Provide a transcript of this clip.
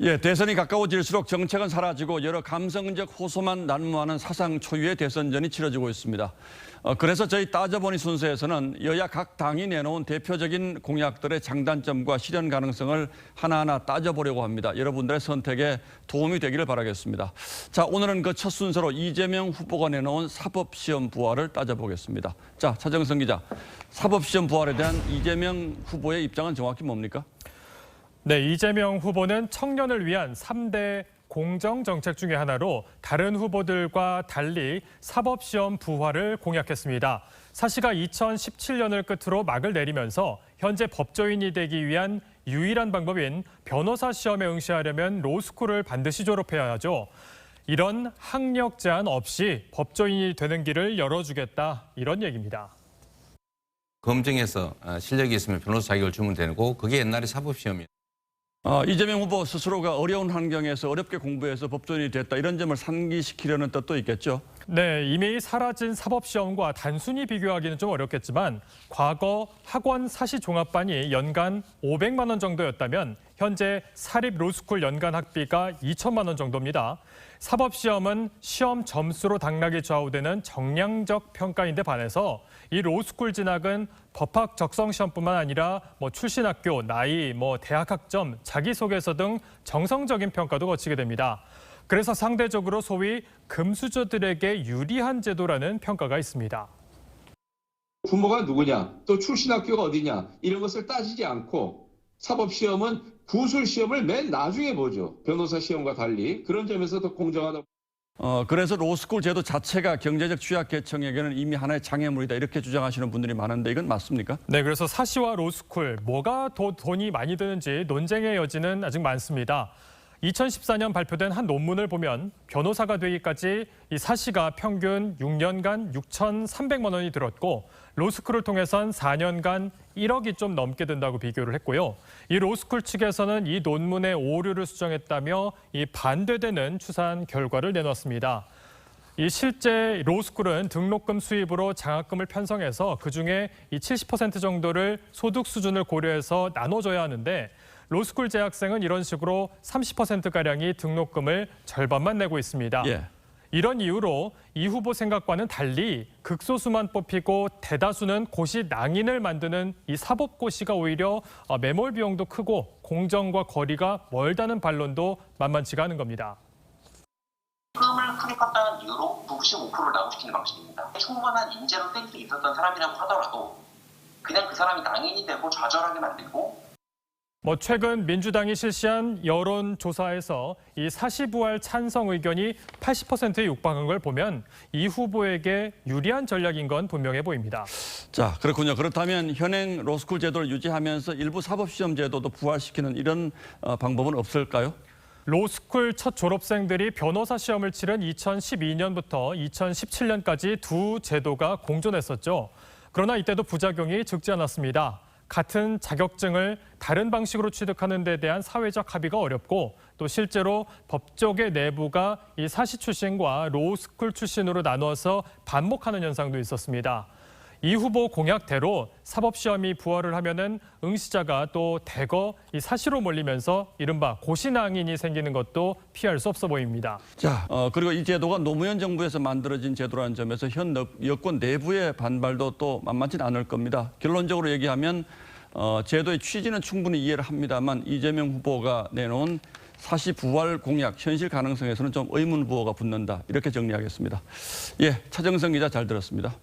예, 대선이 가까워질수록 정책은 사라지고 여러 감성적 호소만 난무하는 사상 초유의 대선전이 치러지고 있습니다. 그래서 저희 따져보니 순서에서는 여야 각 당이 내놓은 대표적인 공약들의 장단점과 실현 가능성을 하나하나 따져보려고 합니다. 여러분들의 선택에 도움이 되기를 바라겠습니다. 자, 오늘은 그 첫 순서로 이재명 후보가 내놓은 사법시험 부활을 따져보겠습니다. 자, 차정성 기자, 사법시험 부활에 대한 이재명 후보의 입장은 정확히 뭡니까? 네, 이재명 후보는 청년을 위한 3대 공정 정책 중에 하나로 다른 후보들과 달리 사법시험 부활을 공약했습니다. 사시가 2017년을 끝으로 막을 내리면서 현재 법조인이 되기 위한 유일한 방법인 변호사 시험에 응시하려면 로스쿨을 반드시 졸업해야 하죠. 이런 학력 제한 없이 법조인이 되는 길을 열어주겠다, 이런 얘기입니다. 검증해서 실력이 있으면 변호사 자격을 주면 되고 그게 옛날에 사법시험이에요. 이재명 후보 스스로가 어려운 환경에서 어렵게 공부해서 법조인이 됐다, 이런 점을 상기시키려는 뜻도 있겠죠? 네, 이미 사라진 사법시험과 단순히 비교하기는 좀 어렵겠지만 과거 학원 사시 종합반이 연간 500만 원 정도였다면 현재 사립 로스쿨 연간 학비가 2천만 원 정도입니다. 사법시험은 시험 점수로 당락이 좌우되는 정량적 평가인데 반해서 이 로스쿨 진학은 법학 적성시험뿐만 아니라 출신 학교, 나이, 대학 학점, 자기소개서 등 정성적인 평가도 거치게 됩니다. 그래서 상대적으로 소위 금수저들에게 유리한 제도라는 평가가 있습니다. 부모가 누구냐, 또 출신 학교가 어디냐, 이런 것을 따지지 않고 사법시험은 구술시험을 맨 나중에 보죠. 변호사 시험과 달리. 그런 점에서 더 공정하다. 그래서 로스쿨 제도 자체가 경제적 취약계층에게는 이미 하나의 장애물이다, 이렇게 주장하시는 분들이 많은데 이건 맞습니까? 네, 그래서 사시와 로스쿨, 뭐가 더 돈이 많이 드는지 논쟁의 여지는 아직 많습니다. 2014년 발표된 한 논문을 보면 변호사가 되기까지 이 사시가 평균 6년간 6,300만 원이 들었고 로스쿨을 통해선 4년간 1억이 좀 넘게 든다고 비교를 했고요. 이 로스쿨 측에서는 이 논문의 오류를 수정했다며 이 반대되는 추산 결과를 내놨습니다. 이 실제 로스쿨은 등록금 수입으로 장학금을 편성해서 그중에 이 70% 정도를 소득 수준을 고려해서 나눠줘야 하는데 로스쿨 재학생은 이런 식으로 30%가량이 등록금을 절반만 내고 있습니다. 예. 이런 이유로 이 후보 생각과는 달리 극소수만 뽑히고 대다수는 고시 낭인을 만드는 이 사법고시가 오히려 매몰 비용도 크고 공정과 거리가 멀다는 반론도 만만치가 않은 겁니다. 금을 크게 깎다는 이유로 95%를 낙오시키는 방식입니다. 충분한 인재로 땡이 있었던 사람이라고 하더라도 그냥 그 사람이 낭인이 되고 좌절하게 만들고 최근 민주당이 실시한 여론조사에서 이 사시부활 찬성 의견이 80%에 육박한 걸 보면 이 후보에게 유리한 전략인 건 분명해 보입니다. 자, 그렇군요. 그렇다면 현행 로스쿨 제도를 유지하면서 일부 사법시험 제도도 부활시키는 이런 방법은 없을까요? 로스쿨 첫 졸업생들이 변호사 시험을 치른 2012년부터 2017년까지 두 제도가 공존했었죠. 그러나 이때도 부작용이 적지 않았습니다. 같은 자격증을 다른 방식으로 취득하는 데 대한 사회적 합의가 어렵고 또 실제로 법조계 내부가 이 사시 출신과 로스쿨 출신으로 나눠서 반목하는 현상도 있었습니다. 이 후보 공약대로 사법시험이 부활을 하면은 응시자가 또 대거 이 사시로 몰리면서 이른바 고시낭인이 생기는 것도 피할 수 없어 보입니다. 자, 그리고 이 제도가 노무현 정부에서 만들어진 제도라는 점에서 현 여권 내부의 반발도 또 만만치는 않을 겁니다. 결론적으로 얘기하면 제도의 취지는 충분히 이해를 합니다만 이재명 후보가 내놓은 사시 부활 공약 현실 가능성에서는 좀 의문부호가 붙는다, 이렇게 정리하겠습니다. 예, 차정성 기자 잘 들었습니다.